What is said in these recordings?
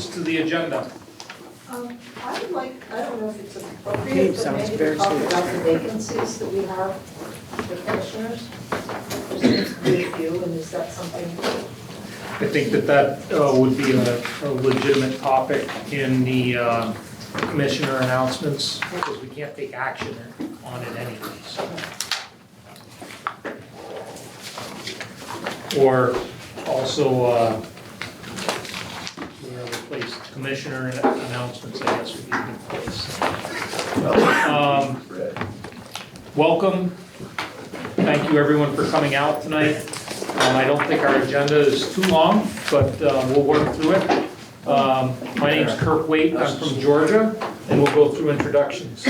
additions to the agenda? I would like, I don't know if it's appropriate, but sounds maybe very to talk serious. about the vacancies that we have for commissioners. There seems to be a few, and is that something? I think that would be a legitimate topic in the commissioner announcements, because we can't take action on it anyways. Or also, replace commissioner announcements, I guess would be a good place. Welcome. Thank you everyone for coming out tonight. I don't think our agenda is too long, but we'll work through it. My name's Kirk Waite, I'm from Georgia, and we'll go through introductions.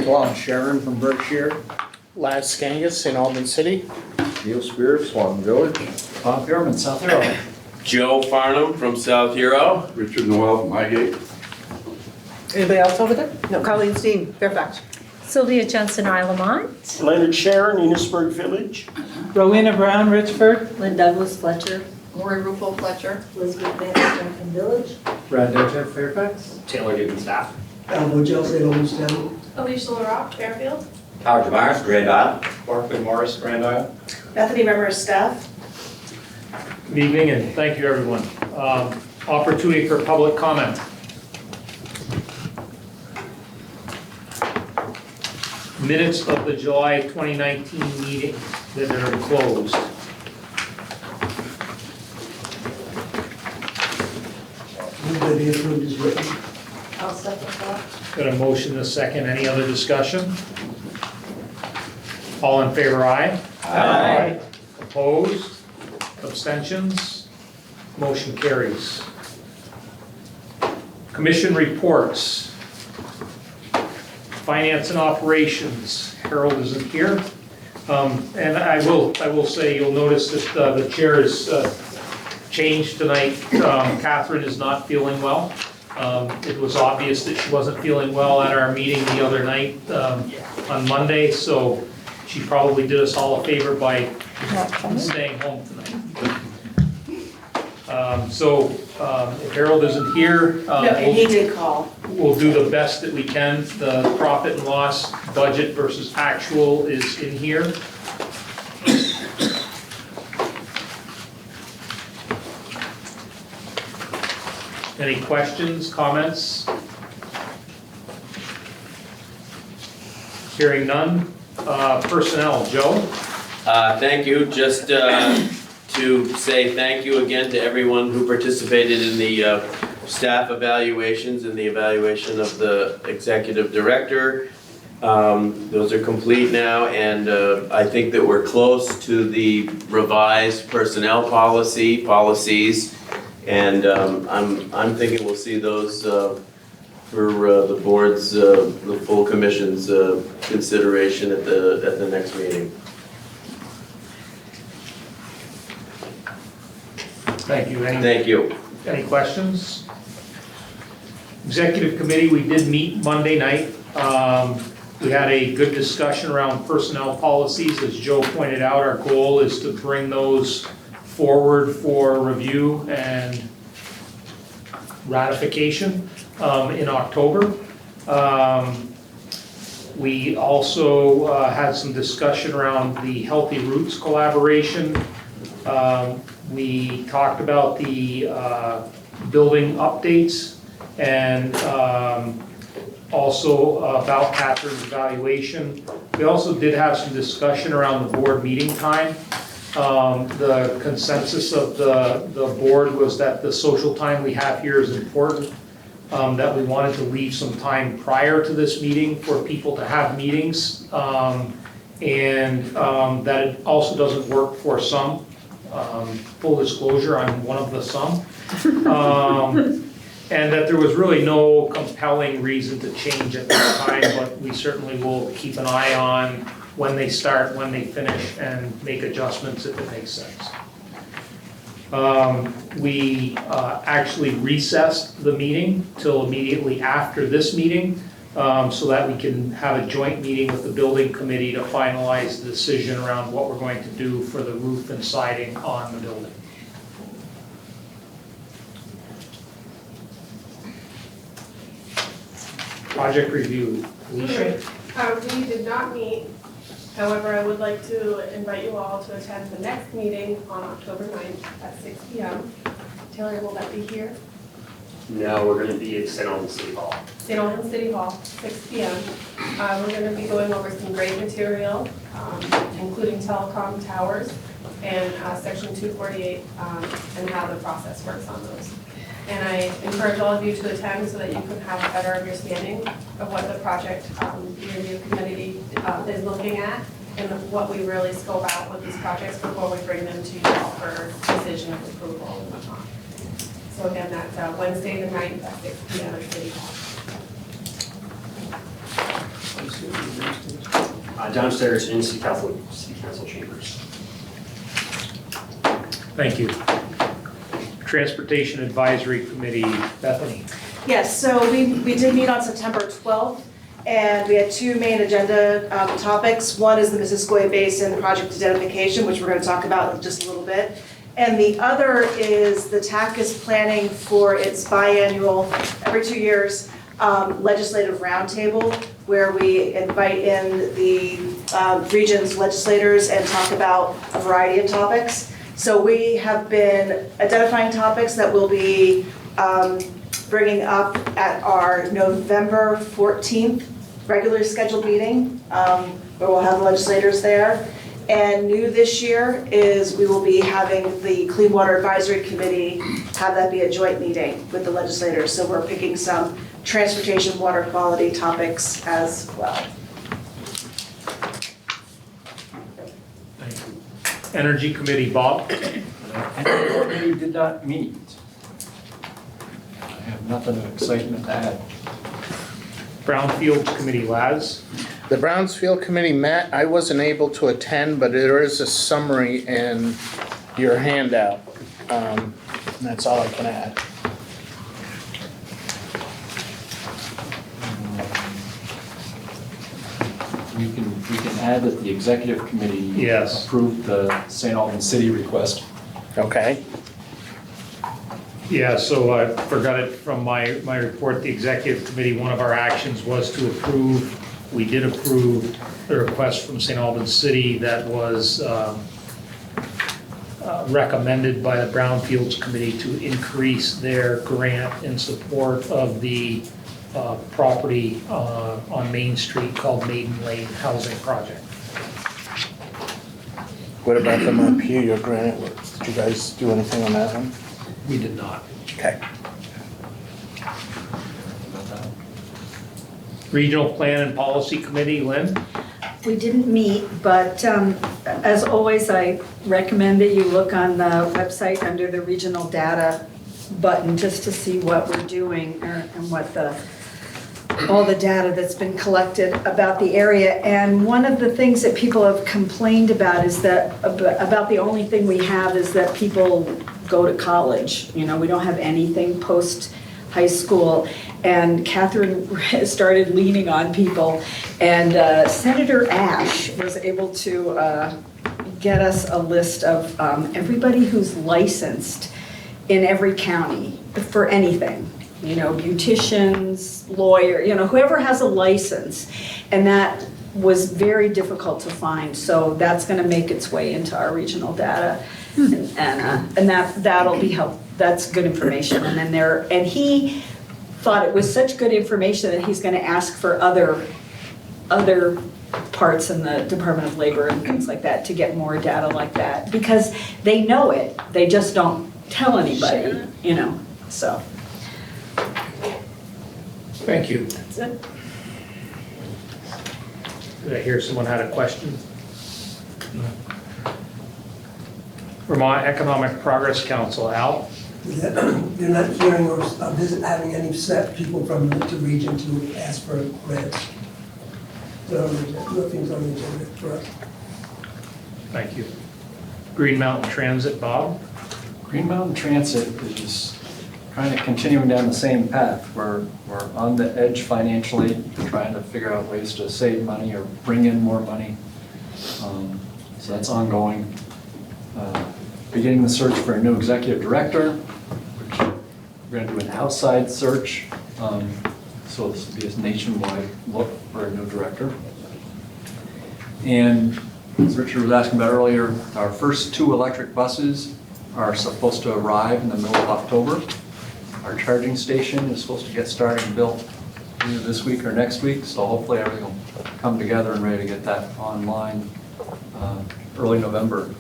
Well, Sharon from Berkshire. Laz Skangus in Albany City. Neil Spear, Swan Village. Bob Behrman, South Hero. Joe Farnham from South Hero. Richard Noel from Highgate. Anybody else over there? No, Colleen Steen, Fairfax. Sylvia Johnson, Isle of Mont. Leonard Sharon, Enosburg Village. Rowena Brown, Richford. Lynn Douglas, Fletcher. Lori Rufo Fletcher. Elizabeth Van Franklin Village. Brad Doja, Fairfax. Taylor Newton staff. Albo Chelsea, Olmsted. Alicia LaRock, Fairfield. Howard Jabars, Grand Isle. Barclay Morris, Grand Isle. Bethany Remmers, staff. Good evening, and thank you everyone. Opportunity for public comment. Minutes of the July 2019 meeting that are closed. Move that be approved as written. I'll second that. Got a motion and a second. Any other discussion? All in favor, aye? Aye. Opposed? Abstentions? Motion carries. Commission reports. Finance and operations. Harold isn't here. And I will say, you'll notice that the chair is changed tonight. Catherine is not feeling well. It was obvious that she wasn't feeling well at our meeting the other night on Monday, so she probably did us all a favor by staying home tonight. If Harold isn't here, He did call. we'll do the best that we can. The profit and loss budget versus actual is in here. Any questions, comments? Hearing none. Personnel, Joe? Thank you. Just to say thank you again to everyone who participated in the staff evaluations and the evaluation of the executive director. Those are complete now, and I think that we're close to the revised personnel policies. And I'm thinking we'll see those for the board's, the full commission's consideration at the next meeting. Thank you. Thank you. Any questions? Executive committee, we did meet Monday night. We had a good discussion around personnel policies. As Joe pointed out, our goal is to bring those forward for review and ratification in October. We also had some discussion around the Healthy Roots collaboration. We talked about the building updates and also about Catherine's evaluation. We also did have some discussion around the board meeting time. The consensus of the board was that the social time we have here is important, that we wanted to leave some time prior to this meeting for people to have meetings, and that it also doesn't work for some. Full disclosure, I'm one of the some. And that there was really no compelling reason to change at this time, but we certainly will keep an eye on when they start, when they finish, and make adjustments if it makes sense. We actually recessed the meeting till immediately after this meeting, so that we can have a joint meeting with the building committee to finalize the decision around what we're going to do for the roof and siding on the building. Project review. Alicia? We did not meet. However, I would like to invite you all to attend the next meeting on October 9th at 6 p.m. Taylor, will that be here? No, we're gonna be at St. Albans City Hall. St. Albans City Hall, 6 p.m. We're going to be going over some grade material, including telecom towers and Section 248 and how the process works on those. And I encourage all of you to attend so that you can have a better understanding of what the project review committee is looking at and what we really scope out with these projects before we bring them to you all for decision of approval and whatnot. So again, that's Wednesday the 9th at 6 p.m. at City Hall. Downstairs in City Council chambers. Thank you. Transportation Advisory Committee, Bethany. Yes, so we did meet on September 12th, and we had two main agenda topics. One is the Missisquoi Basin project identification, which we're going to talk about in just a little bit. And the other is the TAC is planning for its biannual, every 2 years, legislative roundtable, where we invite in the region's legislators and talk about a variety of topics. So we have been identifying topics that we'll be bringing up at our November 14th regularly scheduled meeting, where we'll have the legislators there. And new this year is we will be having the Clean Water Advisory Committee have that be a joint meeting with the legislators. So we're picking some transportation water quality topics as well. Thank you. Energy Committee, Bob. We did not meet. I have nothing of excitement to add. Brownfields Committee, Laz. The Brownsfield Committee met. I wasn't able to attend, but there is a summary in your handout. And that's all I can add. We can add that the executive committee Yes. approved the St. Albans City request. Okay? Yeah, so I forgot it from my report, the executive committee, one of our actions was to approve, we did approve the request from St. Albans City that was recommended by the Brownfields Committee to increase their grant in support of the property on Main Street called Maiden Lane Housing Project. What about the Montpelier granite work? Did you guys do anything on that one? We did not. Okay. Regional Plan and Policy Committee, Lynn? We didn't meet, but as always, I recommend that you look on the website under the regional data button just to see what we're doing and what all the data that's been collected about the area. And one of the things that people have complained about is that about the only thing we have is that people go to college. You know, we don't have anything post high school. And Catherine started leaning on people. And Senator Ash was able to get us a list of everybody who's licensed in every county for anything. You know, beauticians, lawyer, you know, whoever has a license. And that was very difficult to find. So that's going to make its way into our regional data. And that'll be helpful. That's good information. And then he thought it was such good information that he's going to ask for other parts in the Department of Labor and things like that to get more data like that, because they know it, they just don't tell anybody, you know, so. Thank you. That's it. Did I hear someone had a question? Vermont Economic Progress Council, Al? They're not hearing or having any set people from the region to ask for grants. Nothing's on the agenda for us. Thank you. Green Mountain Transit, Bob? Green Mountain Transit is kind of continuing down the same path. We're on the edge financially, trying to figure out ways to save money or bring in more money. So that's ongoing. Beginning the search for a new executive director, which we're going to do an outside search. So this will be a nationwide look for a new director. And as Richard was asking about earlier, our first 2 electric buses are supposed to arrive in the middle of October. Our charging station is supposed to get started and built either this week or next week, so hopefully everything will come together and ready to get that online early November,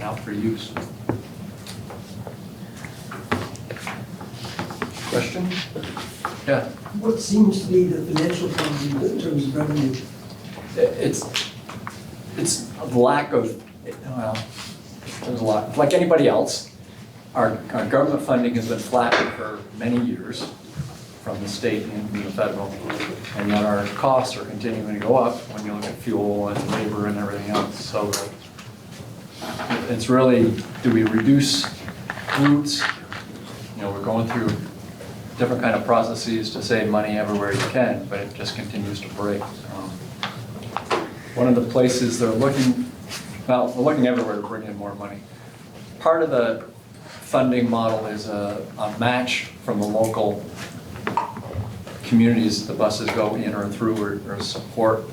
out for use. Question? Yeah. What seems to be the financial problem in terms of revenue? It's the lack of, well, there's a lot, like anybody else, our government funding has been flat for many years from the state and the federal, and yet our costs are continuing to go up when you look at fuel and labor and everything else. So it's really, do we reduce routes? You know, we're going through different kind of processes to save money everywhere you can, but it just continues to break. One of the places they're looking, well, we're looking everywhere to bring in more money. Part of the funding model is a match from the local communities the buses go in or through or support.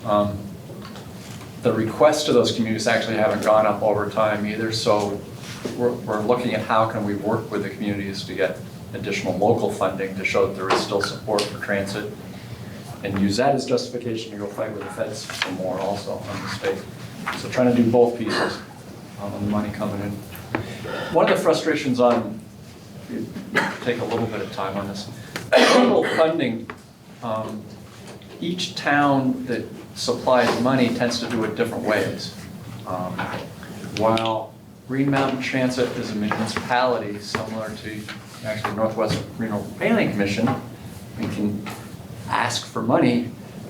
The requests to those communities actually haven't gone up over time either, so we're looking at how can we work with the communities to get additional local funding to show that there is still support for transit, and use that as justification to go fight with the feds for more also on the state. So trying to do both pieces on the money coming in. One of the frustrations on, take a little bit of time on this, total funding, each town that supplies money tends to do it different ways. While Green Mountain Transit is a municipality similar to actually Northwest Regional Planning Commission, we can ask for money.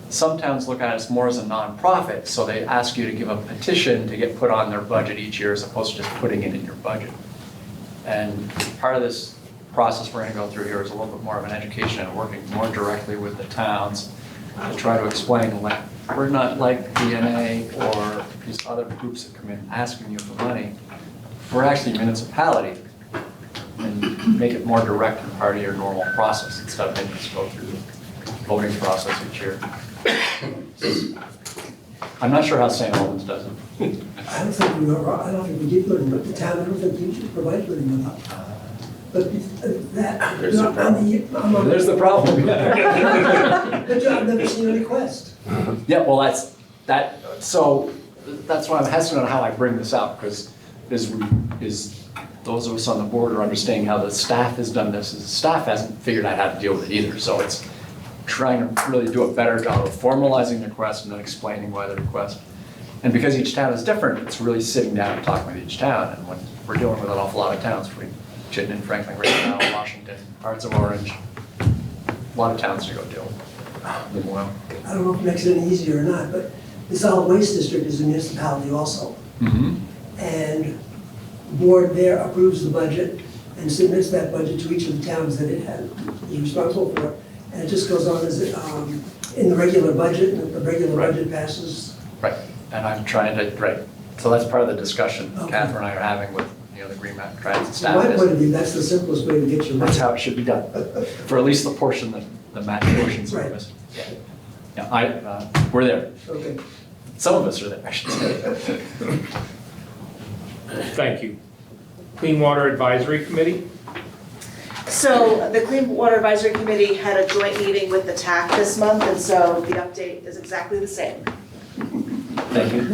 Some towns look at it more as a nonprofit, so they ask you to give a petition to get put on their budget each year as opposed to just putting it in your budget. And part of this process we're going to go through here is a little bit more of an education and working more directly with the towns to try to explain, like, we're not like DNA or these other groups that come in asking you for money. We're actually a municipality, and make it more direct and part of your normal process instead of having to go through the voting process each year. I'm not sure how St. Albans does it. I don't think we are, I don't think we did good enough. The town, I don't think you should provide good enough. But that, There's the problem. There's the problem. But I've never seen a request. Yeah, well, so that's why I'm hesitant on how I bring this up, because is those of us on the board are understanding how the staff has done this. The staff hasn't figured out how to deal with it either, so it's trying to really do a better job of formalizing the request and then explaining why the request. And because each town is different, it's really sitting down and talking with each town. And when we're dealing with an awful lot of towns, between Chittenden, Franklin, Greenville, Washington, parts of Orange, a lot of towns to go deal with. Well, I don't know if it makes it any easier or not, but the solid waste district is a municipality also. mm-hmm. And the board there approves the budget and submits that budget to each of the towns that it is responsible for. And it just goes on as in the regular budget, and if the regular budget passes. Right, and I'm trying to, right, so that's part of the discussion Okay. Catherine and I are having with, the Green Mountain Transit From staff. my is point of view, that's the simplest way to get your money. That's how it should be done, for at least the portion, the match portions Right. of us. Yeah, we're there. Okay. Some of us are there, I should say. Thank you. Clean Water Advisory Committee? So the Clean Water Advisory Committee had a joint meeting with the TAC this month, and so the update is exactly the same. Thank you.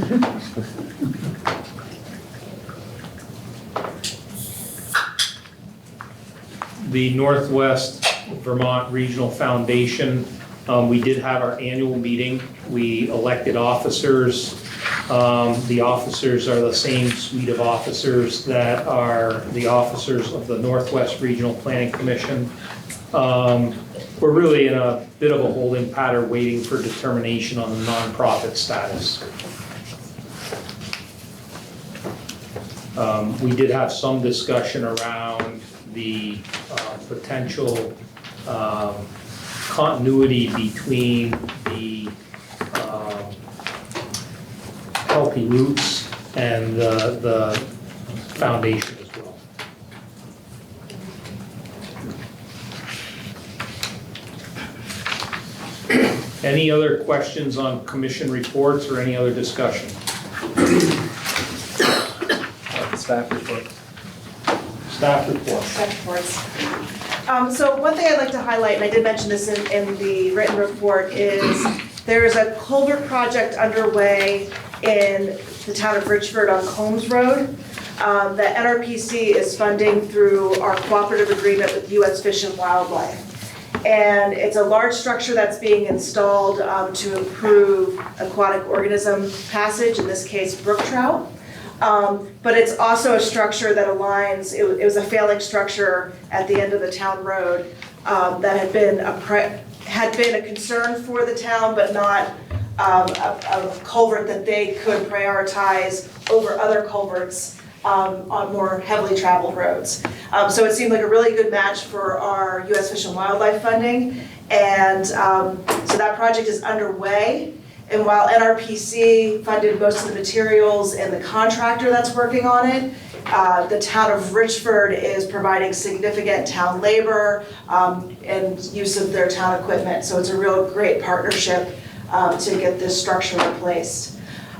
The Northwest Vermont Regional Foundation, we did have our annual meeting. We elected officers. The officers are the same suite of officers that are the officers of the Northwest Regional Planning Commission. We're really in a bit of a holding pattern waiting for determination on the nonprofit status. We did have some discussion around the potential continuity between the Healthy Roots and the foundation as well. Any other questions on commission reports or any other discussion? Staff report. Staff report. Staff reports. So one thing I'd like to highlight, and I did mention this in the written report, is there's a culvert project underway in the town of Richford on Combs Road that NRPC is funding through our cooperative agreement with U.S. Fish and Wildlife. And it's a large structure that's being installed to improve aquatic organism passage, in this case brook trout. But it's also a structure that aligns, it was a failing structure at the end of the town road that had been a concern for the town, but not a culvert that they could prioritize over other culverts on more heavily traveled roads. So it seemed like a really good match for our U.S. Fish and Wildlife funding. And so that project is underway. And while NRPC funded most of the materials and the contractor that's working on it, the town of Richford is providing significant town labor and use of their town equipment. So it's a real great partnership to get this structure replaced.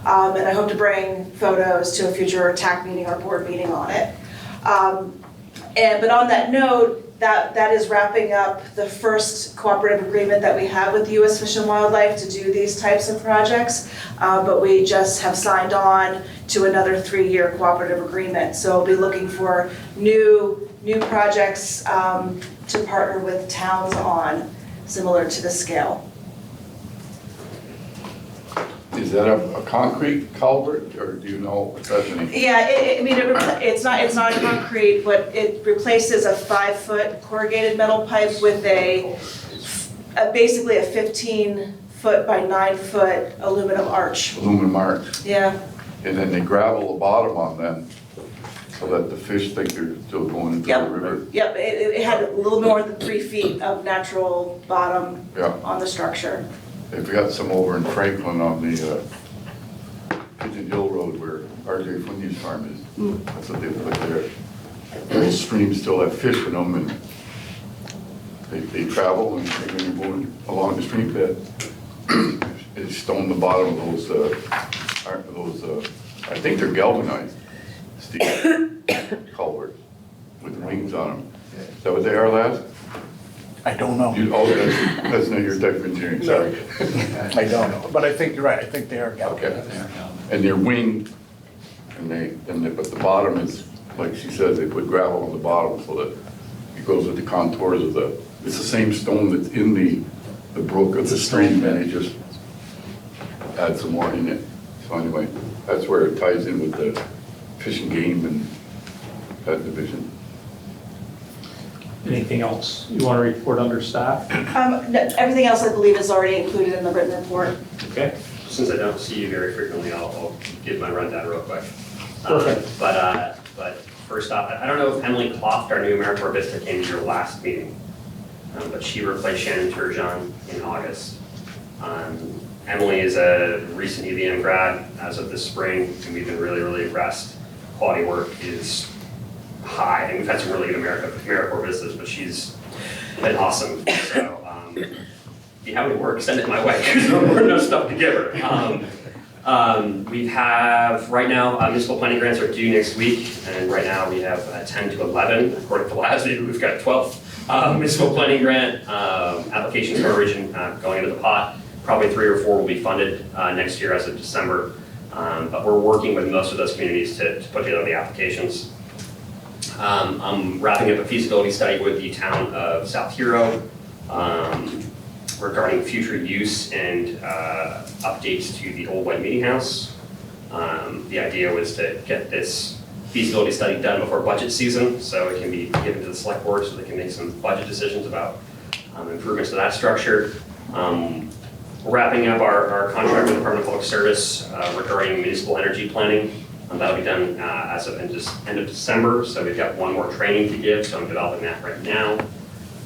And I hope to bring photos to a future TAC meeting or board meeting on it. But on that note, that is wrapping up the first cooperative agreement that we have with U.S. Fish and Wildlife to do these types of projects. But we just have signed on to another 3-year cooperative agreement. So we'll be looking for new projects to partner with towns on, similar to the scale. Is that a concrete culvert, or do you know what that's mean? Yeah, it's not a concrete, but it replaces a 5-foot corrugated metal pipe with basically a 15-foot by 9-foot aluminum arch. Aluminum arch. Yeah. And then they gravel the bottom on them so that the fish think they're still going into the river. Yep, it had a little more than 3 feet of natural bottom on the structure. They've got some over in Franklin on the Pigeon Hill Road where RJ Funy's farm is. That's what they put there. Those streams still have fish in them, and they travel, and when you're going along the stream bed, they stone the bottom of those, I think they're galvanized steel culverts with wings on them. Is that what they are, lads? I don't know. That's not your type of engineering, sorry. I don't know, but I think you're right, I think they are Okay. And they're winged, but the bottom is, like she said, they put gravel on the bottom so that it goes with the contours of it's the same stone that's in the brook of the stream, and they just add some more in it. So anyway, that's where it ties in with the fish and game and that division. Anything else you want to report under staff? No, everything else I believe is already included in the written report. Okay. Since I don't see you very frequently, I'll give my rundown real quick. Perfect. But first off, I don't know if Emily Kloft, our new AmeriCorps Vista, came to your last meeting, but she replaced Shannon Turgeon in August. Emily is a recent UVM grad as of this spring, and we've been really, really impressed. Quality work is high, and we've had some really good AmeriCorps Vistas, but she's been awesome. So if you have any work, send it my way, because we're no stuff to give her. We have, right now, municipal planning grants are due next week, and right now we have 10 to 11. According to last week, we've got 12 municipal planning grant applications for our region going into the pot. Probably 3 or 4 will be funded next year as of December, but we're working with most of those communities to put together the applications. I'm wrapping up a feasibility study with the town of South Hero regarding future use and updates to the old white meeting house. The idea was to get this feasibility study done before budget season, so it can be given to the select board so they can make some budget decisions about improvements to that structure. We're wrapping up our contract with the Department of Public Service regarding municipal energy planning. That'll be done as of end of December, so we've got one more training to give, so I'm developing that right now.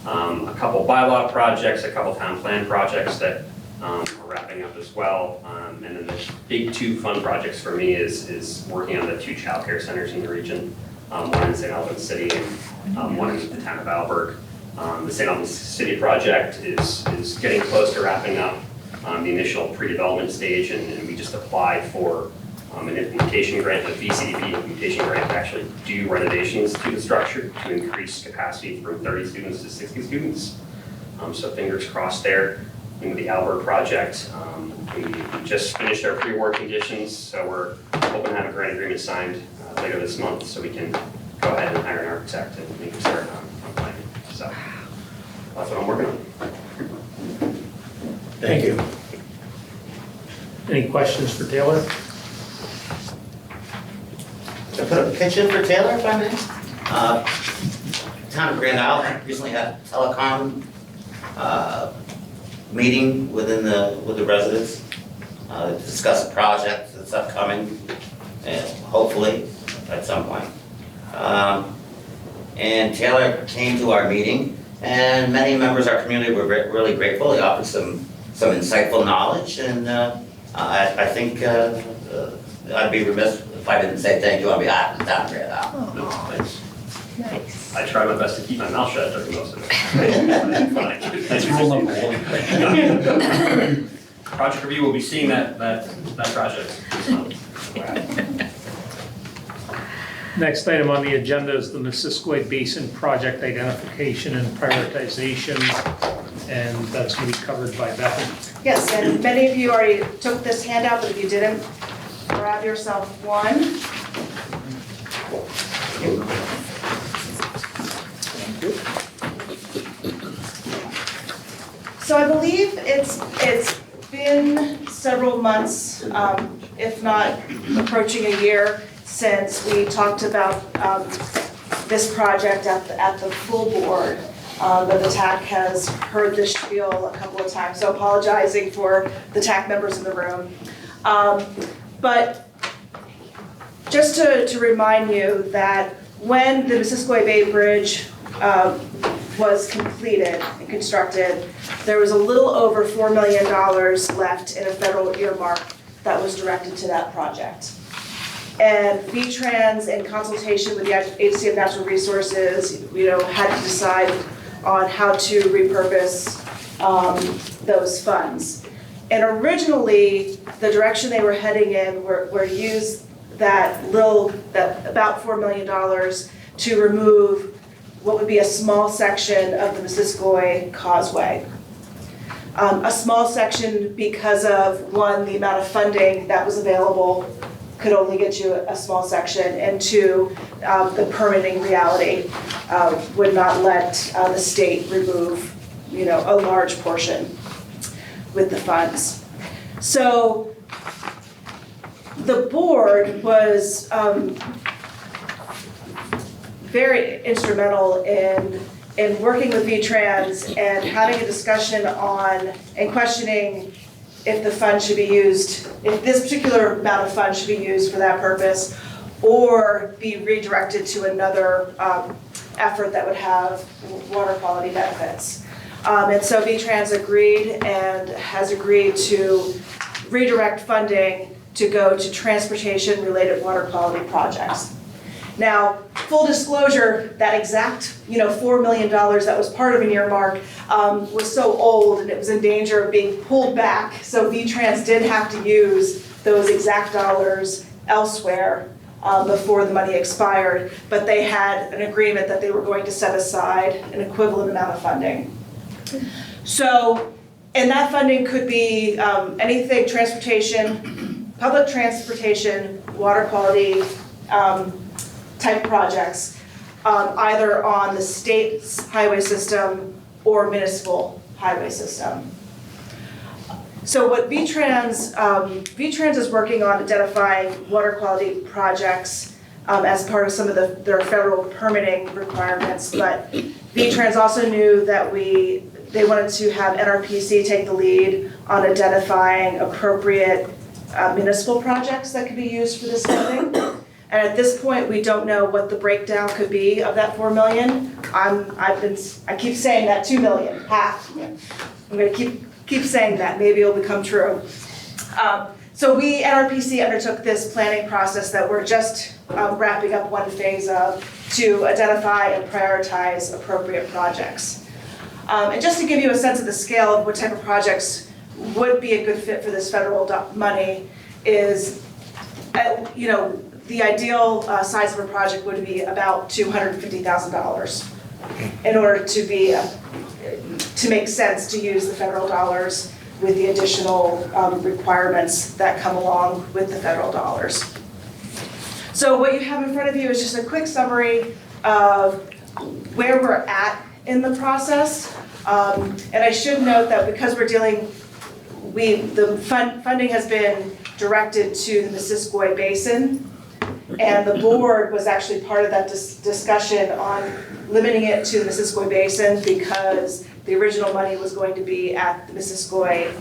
A couple bylaw projects, a couple town plan projects that we're wrapping up as well. And then the big 2 fun projects for me is working on the 2 childcare centers in the region, one in St. Albans City and one in the town of Alberg. The St. Albans City project is getting close to wrapping up. the initial pre-development stage, and we just applied for an implementation grant, a VCDP implementation grant to actually do renovations to the structure to increase capacity from 30 students to 60 students. So fingers crossed there. And with the Albert project, we just finished our pre-award conditions, so we're hoping to have a grant agreement signed later this month so we can go ahead and hire an architect and we can start on planning. So that's what I'm working on. Thank you. Any questions for Taylor? To put a pitch in for Taylor, if I may. Town of Grand Isle recently had a telecom meeting with the residents to discuss a project that's upcoming, hopefully at some point. And Taylor came to our meeting, and many members of our community were really grateful. He offered some insightful knowledge, and I think I'd be remiss if I didn't say thank you on behalf of the town of Grand Isle. No, thanks. Nice. I try my best to keep my mouth shut during most of it. That's rule number one. Project review, we'll be seeing that project. Next item on the agenda is the Missisquoi Basin project identification and prioritization, and that's going to be covered by Beth. Yes, and many of you already took this handout, but if you didn't, grab yourself one. So I believe it's been several months, if not approaching a year, since we talked about this project at the full board. But the TAC has heard this spiel a couple of times, so apologizing for the TAC members in the room. But just to remind you that when the Missisquoi Bay Bridge was completed and constructed, there was a little over $4 million left in a federal earmark that was directed to that project. And VTrans, in consultation with the Agency of Natural Resources, had to decide on how to repurpose those funds. And originally, the direction they were heading in were use that about $4 million to remove what would be a small section of the Missisquoi Causeway. A small section because of, one, the amount of funding that was available could only get you a small section, and two, the permitting reality would not let the state remove, a large portion with the funds. So the board was very instrumental in working with VTrans and having a discussion on and questioning if the fund should be used, if this particular amount of funds should be used for that purpose, or be redirected to another effort that would have water quality benefits. And so VTrans agreed and has agreed to redirect funding to go to transportation-related water quality projects. Now, full disclosure, that exact $4 million that was part of an earmark was so old and it was in danger of being pulled back. So VTrans did have to use those exact dollars elsewhere before the money expired. But they had an agreement that they were going to set aside an equivalent amount of funding. So, and that funding could be anything transportation, public transportation, water quality, type projects, either on the state's highway system or municipal highway system. So what VTrans is working on identifying water quality projects as part of some of their federal permitting requirements, but VTrans also knew that they wanted to have NRPC take the lead on identifying appropriate municipal projects that could be used for this funding. And at this point, we don't know what the breakdown could be of that $4 million. I keep saying that $2 million, half. I'm going to keep saying that. Maybe it'll become true. So we, NRPC, undertook this planning process that we're just wrapping up one phase of to identify and prioritize appropriate projects. And just to give you a sense of the scale of what type of projects would be a good fit for this federal money is, the ideal size of a project would be about $250,000 in order to make sense to use the federal dollars with the additional requirements that come along with the federal dollars. So what you have in front of you is just a quick summary of where we're at in the process. And I should note that because we're the funding has been directed to the Missisquoi Basin, and the board was actually part of that discussion on limiting it to the Missisquoi Basin because the original money was going to be at the Missisquoi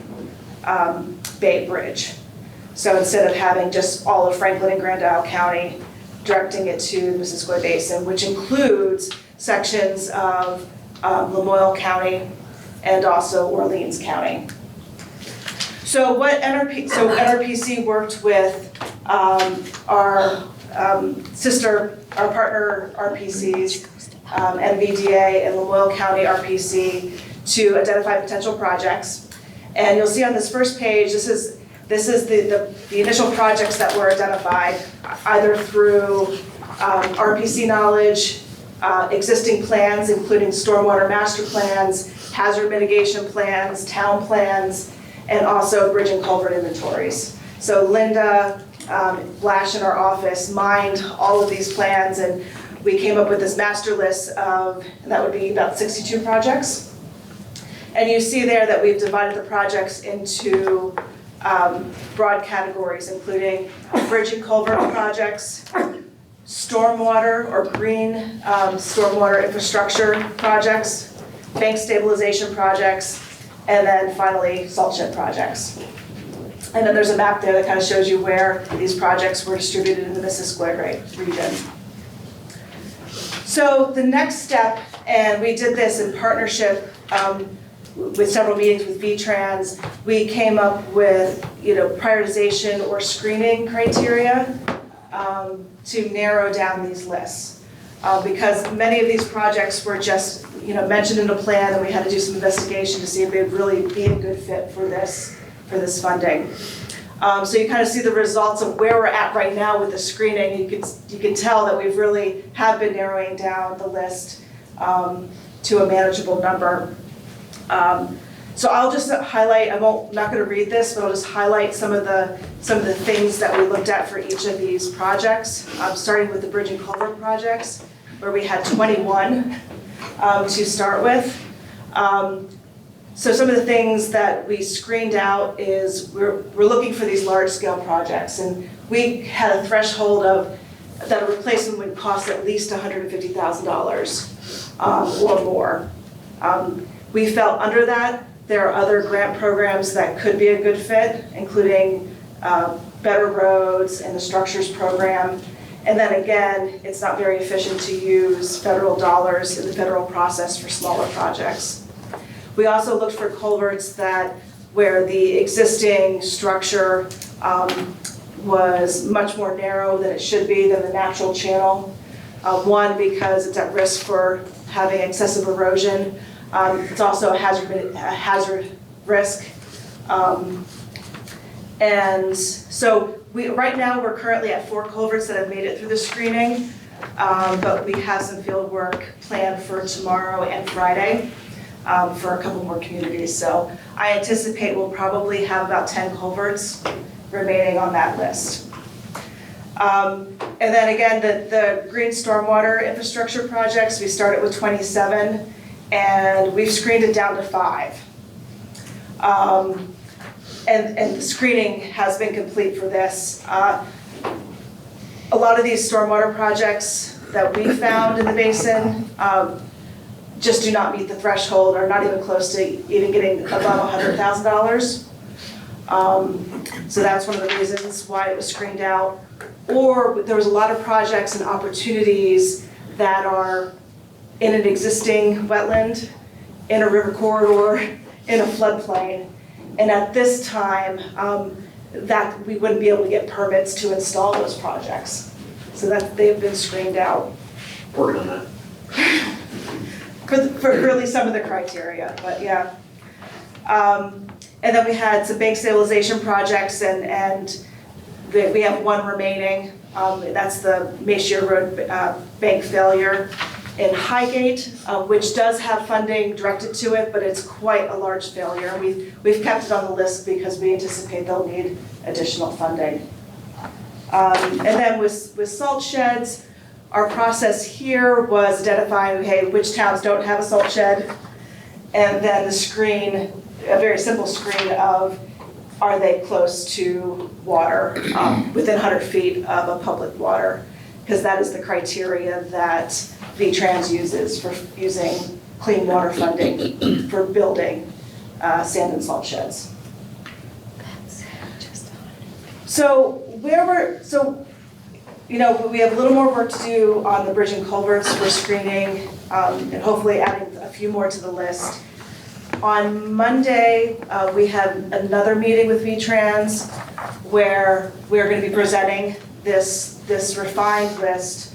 Bay Bridge. So instead of having just all of Franklin and Grand Isle County, directing it to the Missisquoi Basin, which includes sections of Lamoille County and also Orleans County. So NRPC worked with our partner RPCs, MVDA and Lamoille County RPC, to identify potential projects. And you'll see on this first page, this is the initial projects that were identified, either through RPC knowledge, existing plans, including stormwater master plans, hazard mitigation plans, town plans, and also bridge and culvert inventories. So Linda Blash in our office mined all of these plans, and we came up with this master list of, and that would be about 62 projects. And you see there that we've divided the projects into broad categories, including bridge and culvert projects, stormwater or green stormwater infrastructure projects, bank stabilization projects, and then finally salt shed projects. And then there's a map there that kind of shows you where these projects were distributed in the Missisquoi region. So the next step, and we did this in partnership with several meetings with VTrans, we came up with prioritization or screening criteria to narrow down these lists. Because many of these projects were just mentioned in a plan, and we had to do some investigation to see if they would really be a good fit for this funding. So you kind of see the results of where we're at right now with the screening. You can tell that we've really have been narrowing down the list to a manageable number. So I'll just highlight, I'm not going to read this, but I'll just highlight some of the things that we looked at for each of these projects, starting with the bridge and culvert projects, where we had 21 to start with. So some of the things that we screened out is we're looking for these large-scale projects, and we had a threshold of that a replacement would cost at least $150,000 or more. We fell under that. There are other grant programs that could be a good fit, including Better Roads and the Structures Program. And then again, it's not very efficient to use federal dollars in the federal process for smaller projects. We also looked for culverts where the existing structure was much more narrow than it should be than the natural channel. One, because it's at risk for having excessive erosion. It's also a hazard risk. And so right now we're currently at 4 culverts that have made it through the screening, but we have some field work planned for tomorrow and Friday for a couple more communities. So I anticipate we'll probably have about 10 culverts remaining on that list. And then again, the green stormwater infrastructure projects, we started with 27, and we've screened it down to 5. And the screening has been complete for this. A lot of these stormwater projects that we found in the basin just do not meet the threshold, or not even close to even getting above $100,000. So that's one of the reasons why it was screened out. Or there was a lot of projects and opportunities that are in an existing wetland, in a river corridor, in a floodplain. And at this time, that we wouldn't be able to get permits to install those projects. So that they've been screened out. Working on that. For really some of the criteria, but yeah. And then we had some bank stabilization projects and we have one remaining. That's the Mayshire Road bank failure in Highgate, which does have funding directed to it, but it's quite a large failure. We've kept it on the list because we anticipate they'll need additional funding. And then with salt sheds, our process here was identifying, hey, which towns don't have a salt shed, and then the screen, a very simple screen of, are they close to water, within 100 feet of a public water? Because that is the criteria that V-Trans uses for using clean water funding for building sand and salt sheds. So we have a little more work to do on the bridge and culverts for screening, and hopefully adding a few more to the list. On Monday, we have another meeting with V-Trans where we're going to be presenting this refined list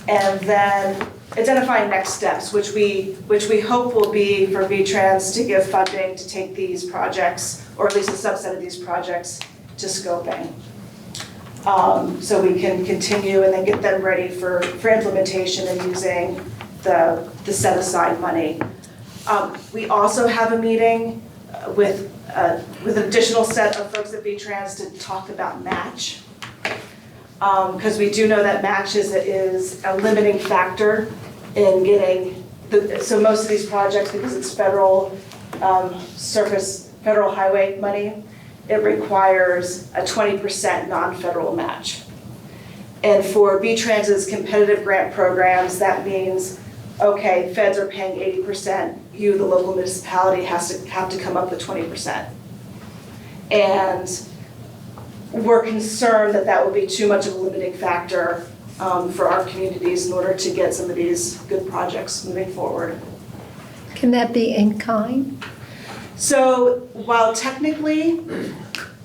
and then identifying next steps, which we hope will be for V-Trans to give funding to take these projects, or at least a subset of these projects, to scoping. So we can continue and then get them ready for implementation and using the set-aside money. We also have a meeting with an additional set of folks at V-Trans to talk about match. Because we do know that match is a limiting factor in getting, so most of these projects, because it's federal federal highway money, it requires a 20% non-federal match. And for V-Trans's competitive grant programs, that means, okay, feds are paying 80%, you, the local municipality, have to come up with 20%. And we're concerned that would be too much of a limiting factor for our communities in order to get some of these good projects moving forward. Can that be in kind? So while technically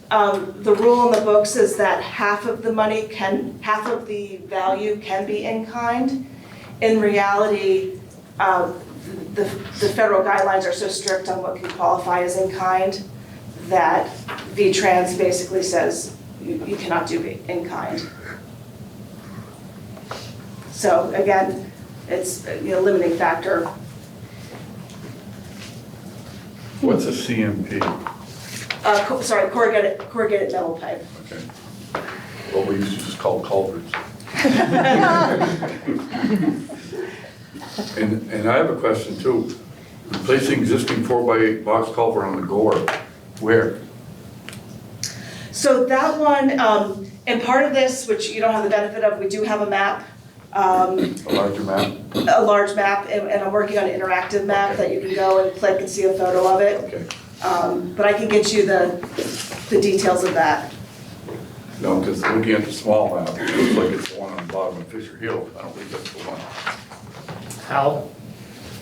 the rule in the books is that half of the value can be in kind, in reality, the federal guidelines are so strict on what can qualify as in kind that V-Trans basically says you cannot do in kind. So again, it's a limiting factor. What's a CMP? Corrugated metal pipe. Okay. What we used to just call culverts. And I have a question too. Replacing existing 4x8 box culvert on the Gore, where? So that one, and part of this, which you don't have the benefit of, we do have a map. A larger map? A large map, and I'm working on an interactive map that you can go and click and see a photo of it. Okay. But I can get you the details of that. No, because looking at the small map, it looks like it's the one on the bottom of Fisher Hill. I don't think that's the one. Hal?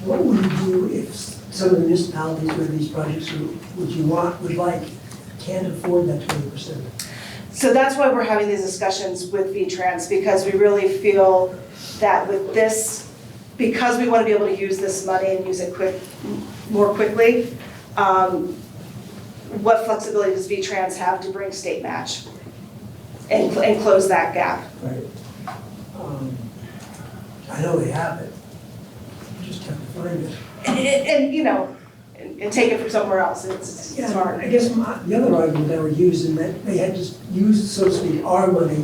What would you do if some of the municipalities where these projects would like, can't afford that 20%? So that's why we're having these discussions with V-Trans, because we really feel that with this, because we want to be able to use this money and use it more quickly, what flexibility does V-Trans have to bring state match and close that gap? Right. I know they have it. You just have to find it. And take it from somewhere else. It's hard. I guess the other argument I would use is that they had just used, so to speak, our money,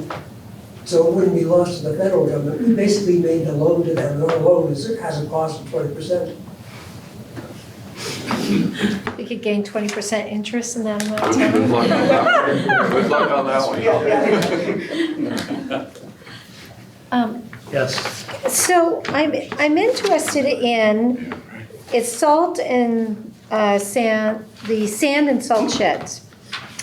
so it wouldn't be lost to the federal government. We basically made the loan to them, and our loan has a cost of 20%. We could gain 20% interest in that amount of Good time. luck on that one. Good luck on that one. Yes. So I'm interested in, it's salt and sand, the sand and salt sheds.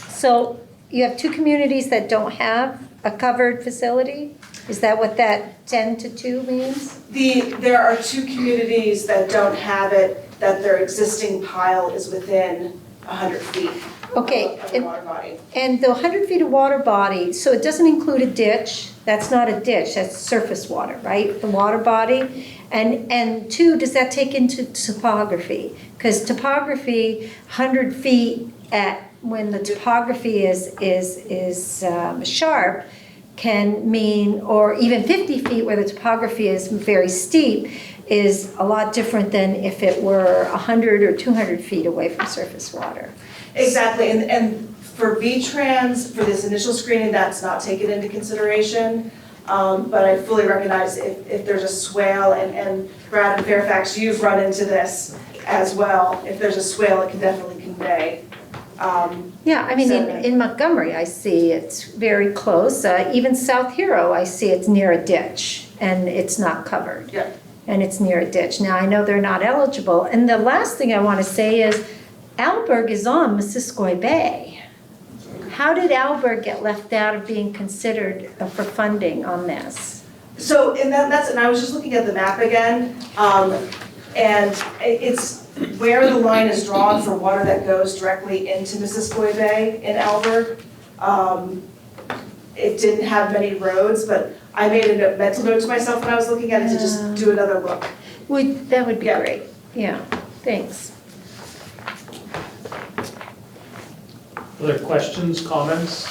So you have two communities that don't have a covered facility? Is that what that 10 to 2 means? There are two communities that don't have it, that their existing pile is within 100 feet Okay, of the water body. and the 100 feet of water body, so it doesn't include a ditch. That's not a ditch, that's surface water, right? The water body. And 2, does that take into topography? Because topography, 100 feet when the topography is sharp, can mean, or even 50 feet where the topography is very steep, is a lot different than if it were 100 or 200 feet away from surface water. Exactly, and for V-Trans, for this initial screening, that's not taken into consideration. But I fully recognize if there's a swale, and Brad and Fairfax, you've run into this as well. If there's a swale, it can definitely convey. Yeah, I mean, sediment. in Montgomery, I see it's very close. Even South Hero, I see it's near a ditch and it's not covered. Yeah. And it's near a ditch. Now, I know they're not eligible. And the last thing I want to say is Alberg is on Missisquoi Bay. How did Alberg get left out of being considered for funding on this? So, and I was just looking at the map again, and it's where the line is drawn for water that goes directly into Missisquoi Bay in Alberg. It didn't have many roads, but I made a mental note to myself when I was looking at it to just do another look. That would be Yeah. great. Yeah, thanks. Other questions, comments?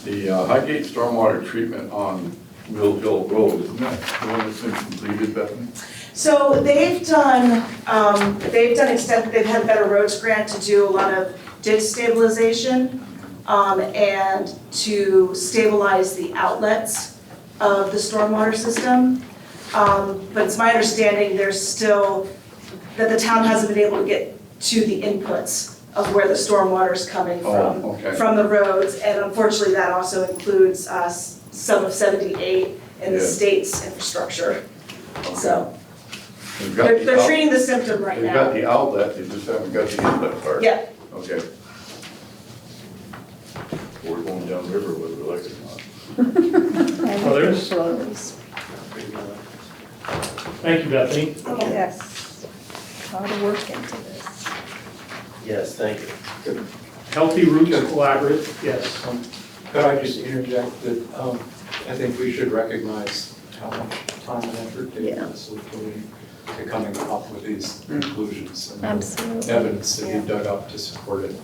The Highgate stormwater treatment on Mill Hill Road, isn't that the one that's been completed, Bethany? So they've had a Better Roads grant to do a lot of ditch stabilization, and to stabilize the outlets of the stormwater system. But it's my understanding that the town hasn't been able to get to the inputs of where the stormwater is coming from, from the roads, and unfortunately that also includes some of 78 in the state's infrastructure. So they're treating the symptom right They've now. got the outlet, they just haven't got the inlet part. Yeah. Okay. We're going down river whether we like it or not. Others? Flows. Thank you, Bethany. Yes. A lot of work into this. Yes, thank you. Healthy Roots Collaborative, yes. Could I just interject that I think we should recognize how much time and effort Davis is putting to coming up with these conclusions and Absolutely. evidence that he dug up to support it.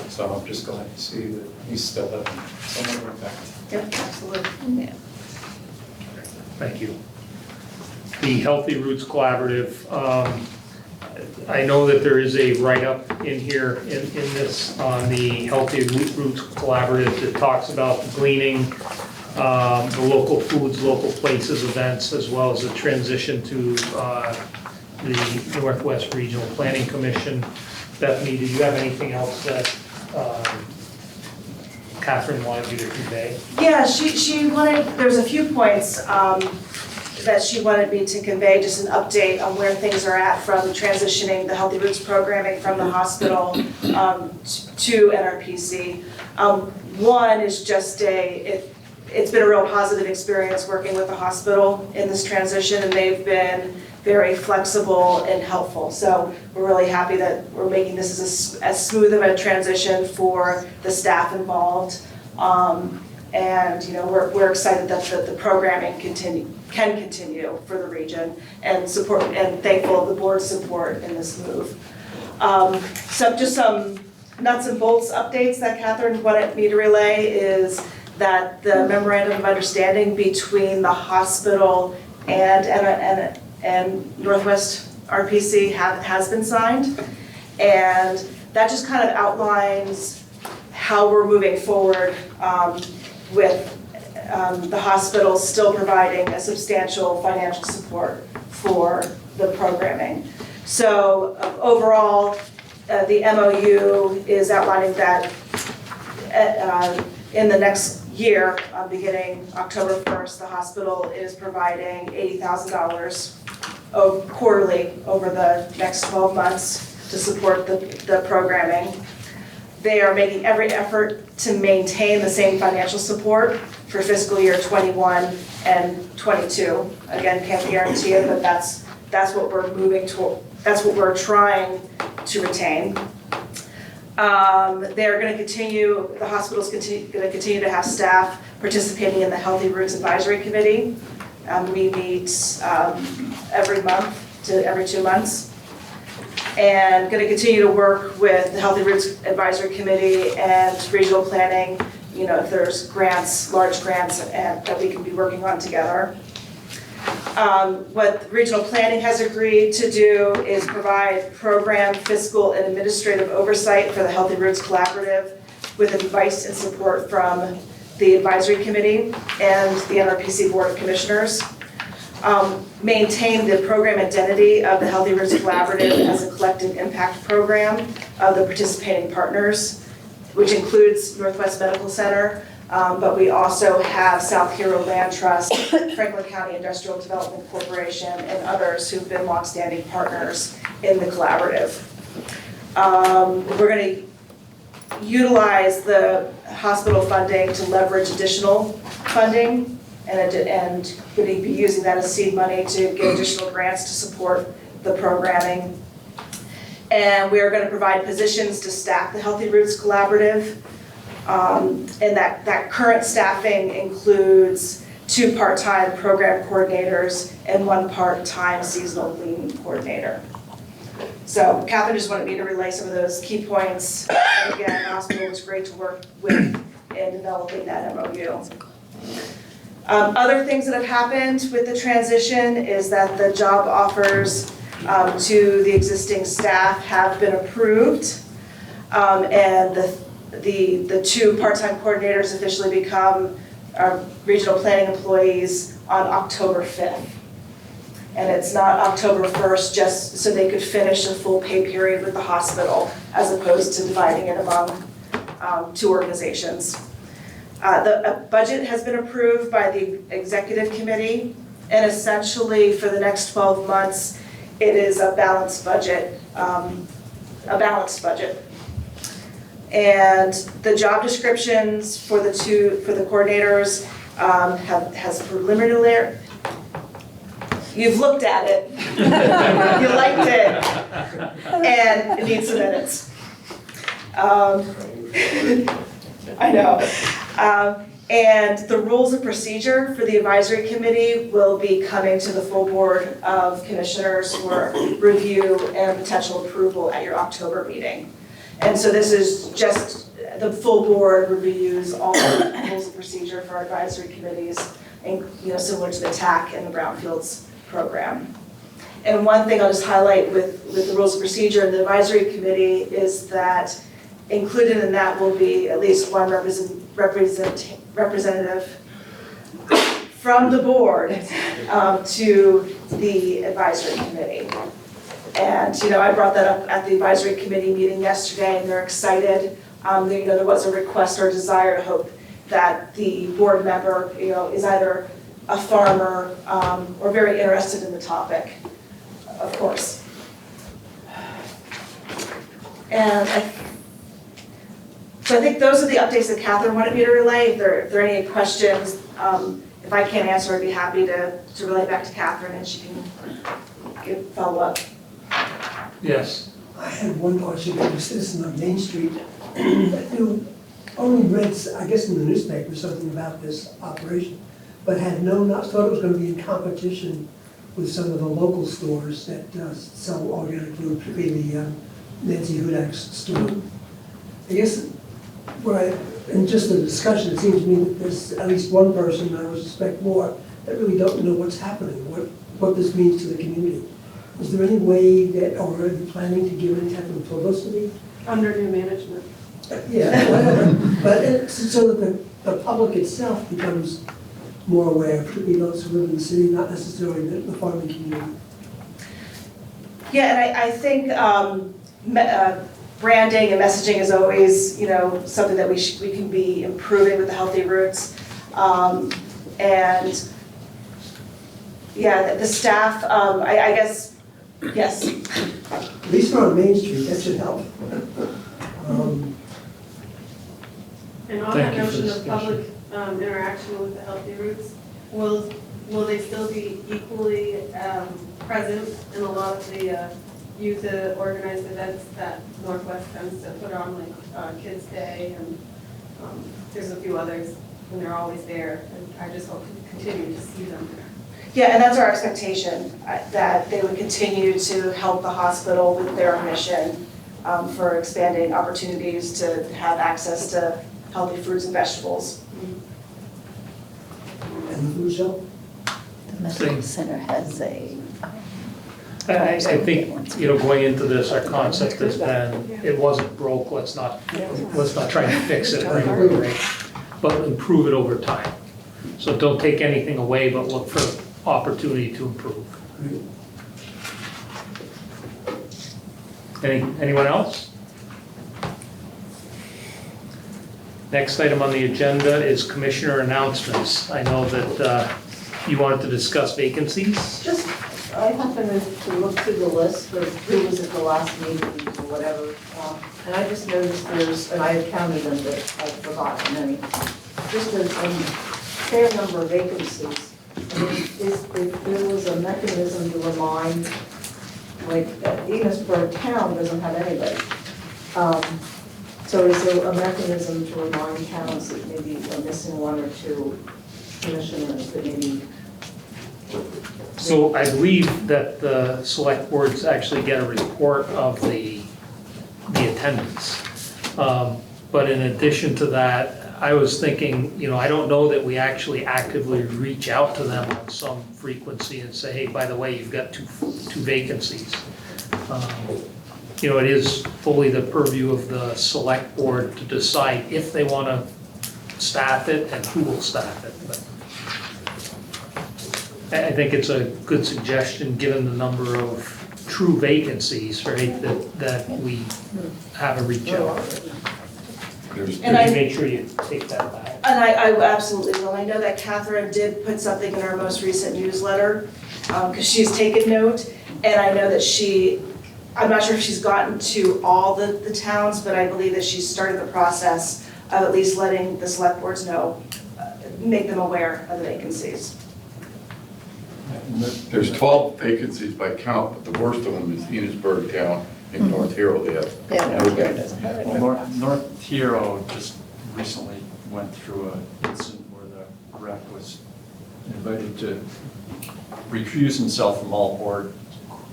So I'm just glad to see that he's still having some other impact. Yep, absolutely. Yeah. Thank you. The Healthy Roots Collaborative, I know that there is a write-up in here in this on the Healthy Roots Collaborative that talks about the gleaning, the local foods, local places events, as well as the transition to the Northwest Regional Planning Commission. Bethany, did you have anything else that Catherine wanted you to convey? Yeah, she wanted, there's a few points that she wanted me to convey, just an update on where things are at from transitioning the Healthy Roots programming from the hospital to NRPC. One is just it's been a real positive experience working with the hospital in this transition, and they've been very flexible and helpful. So we're really happy that we're making this as smooth of a transition for the staff involved. And we're excited that the programming can continue for the region, and support, and thankful of the board's support in this move. So just some nuts and bolts updates that Catherine wanted me to relay is that the memorandum of understanding between the hospital and Northwest RPC has been signed, and that just kind of outlines how we're moving forward with the hospital still providing a substantial financial support for the programming. So overall, the MOU is outlining that in the next year, beginning October 1st, the hospital is providing $80,000 quarterly over the next 12 months to support the programming. They are making every effort to maintain the same financial support for fiscal year 21 and 22. Again, can't guarantee it, but that's what we're moving toward. That's what we're trying to retain. They're going to continue. The hospital's going to continue to have staff participating in the Healthy Roots Advisory Committee. We meet every month to every 2 months. and going to continue to work with the Healthy Roots Advisory Committee and regional planning, if there's grants, large grants that we can be working on together. What regional planning has agreed to do is provide program, fiscal, and administrative oversight for the Healthy Roots Collaborative with advice and support from the advisory committee and the NRPC Board of Commissioners. Maintain the program identity of the Healthy Roots Collaborative as a collective impact program of the participating partners, which includes Northwest Medical Center, but we also have South Hero Land Trust, Franklin County Industrial Development Corporation, and others who've been longstanding partners in the collaborative. We're going to utilize the hospital funding to leverage additional funding and going to be using that as seed money to get additional grants to support the programming. And we are going to provide positions to staff the Healthy Roots Collaborative. And that current staffing includes 2 part-time program coordinators and 1 part-time seasonal cleaning coordinator. So Catherine just wanted me to relay some of those key points. And again, the hospital was great to work with in developing that MOU. Other things that have happened with the transition is that the job offers to the existing staff have been approved, and the 2 part-time coordinators officially become regional planning employees on October 5th. And it's not October 1st, just so they could finish a full pay period with the hospital, as opposed to dividing it among 2 organizations. The budget has been approved by the executive committee, and essentially for the next 12 months, it is a balanced budget. And the job descriptions for the coordinators has preliminary. You've looked at it, you liked it, and it needs some edits. I know. And the rules of procedure for the advisory committee will be coming to the full board of commissioners for review and potential approval at your October meeting. And so this is just, the full board reviews all the rules of procedure for our advisory committees, and, similar to the TAC and the Brownfields program. And one thing I'll just highlight with the rules of procedure in the advisory committee is that included in that will be at least 1 representative from the board to the advisory committee. And I brought that up at the advisory committee meeting yesterday, and they're excited. There was a request or desire to hope that the board member, is either a farmer or very interested in the topic, of course. And so I think those are the updates that Catherine wanted me to relay. If there are any questions, if I can't answer, I'd be happy to relay back to Catherine, and she can follow up. Yes. I had one question from a citizen on Main Street who only read, I guess in the newspaper, something about this operation, but had thought it was going to be in competition with some of the local stores that sell organic food, particularly the Nancy Hudak's store. I guess, in just the discussion, it seems to me that there's at least one person, I would suspect more, that really don't know what's happening, what this means to the community. Is there any way that, or are you planning to give any type of publicity? Under new management. Yeah, whatever. But so that the public itself becomes more aware, particularly those who live in the city, not necessarily the farming community. Yeah, and I think branding and messaging is always, something that we can be improving with the Healthy Roots. And yeah, the staff, I guess, yes. At least on Main Street, that should help. And on that notion of public interaction with the Healthy Roots, will they still be equally present in a lot of the youth organized events that Northwest tends to put on, like Kids Day, and there's a few others, and they're always there, and I just hope to continue to see them there. Yeah, and that's our expectation, that they would continue to help the hospital with their mission for expanding opportunities to have access to healthy fruits and vegetables. And the food shelf? The medical center has a. I think, going into this, our concept has been, it wasn't broke, let's not try and fix it right away, right? But improve it over time. So don't take anything away, but look for opportunity to improve. Anyone else? Next item on the agenda is commissioner announcements. I know that you wanted to discuss vacancies. Just, I happened to look through the list of who was at the last meeting or whatever, and I just noticed and I had counted them, but I'd forgotten many. Just a fair number of vacancies. I mean, if there was a mechanism to remind, like, Enosburg town doesn't have anybody. So is there a mechanism to remind towns that maybe are missing one or two commissioners that maybe? So I believe that the select boards actually get a report of the attendance. But in addition to that, I was thinking, I don't know that we actually actively reach out to them on some frequency and say, hey, by the way, you've got two vacancies. It is fully the purview of the select board to decide if they want to staff it and who will staff it. But I think it's a good suggestion, given the number of true vacancies, right, that we have a reach out. And I make sure you take that back. And I absolutely will. I know that Catherine did put something in her most recent newsletter, because she's taken note, and I know that I'm not sure if she's gotten to all the towns, but I believe that she's started the process of at least letting the select boards know, make them aware of the vacancies. There's 12 vacancies by count, but the worst of them is Enosburg Town and North Hero. They have no vacancies. Well, North Hero just recently went through an incident where the rep was invited to recuse himself from all board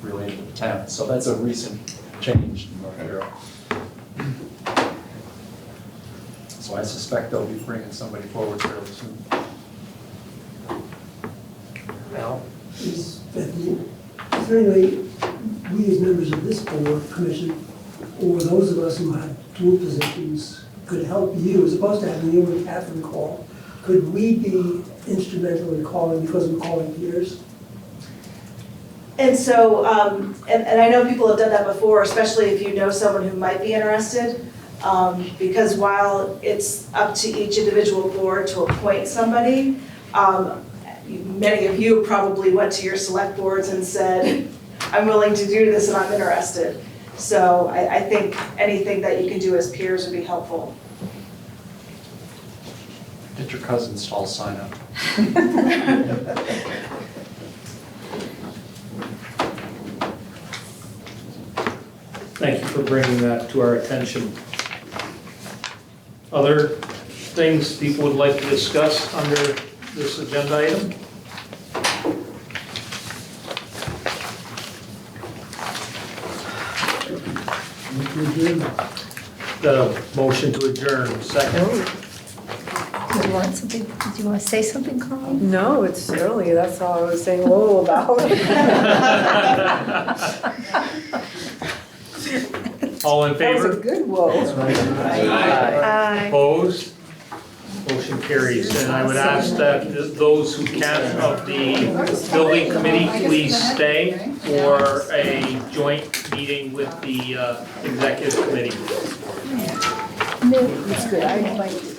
related to the town. So that's a recent change in North Hero. So I suspect they'll be bringing somebody forward fairly soon. Well, Is there any way we as members of this board, commission, or those of us who have dual positions could help you, as opposed to having you and Catherine call? Could we be instrumental in calling, because we're calling peers? And so, and I know people have done that before, especially if you know someone who might be interested, because while it's up to each individual board to appoint somebody, many of you probably went to your select boards and said, I'm willing to do this and I'm interested. So I think anything that you can do as peers would be helpful. Get your cousins to all sign up. thank you for bringing that to our attention. Other things people would like to discuss under this agenda item? The motion to adjourn, second. Did you want to say something, Colleen? No, it's early, that's all I was saying whoa about. All in That was a favor? good whoa. Aye. Opposed? Motion carries. And I would ask that those who can of the building committee please stay for a joint meeting with the executive committee. It's good, I invite you.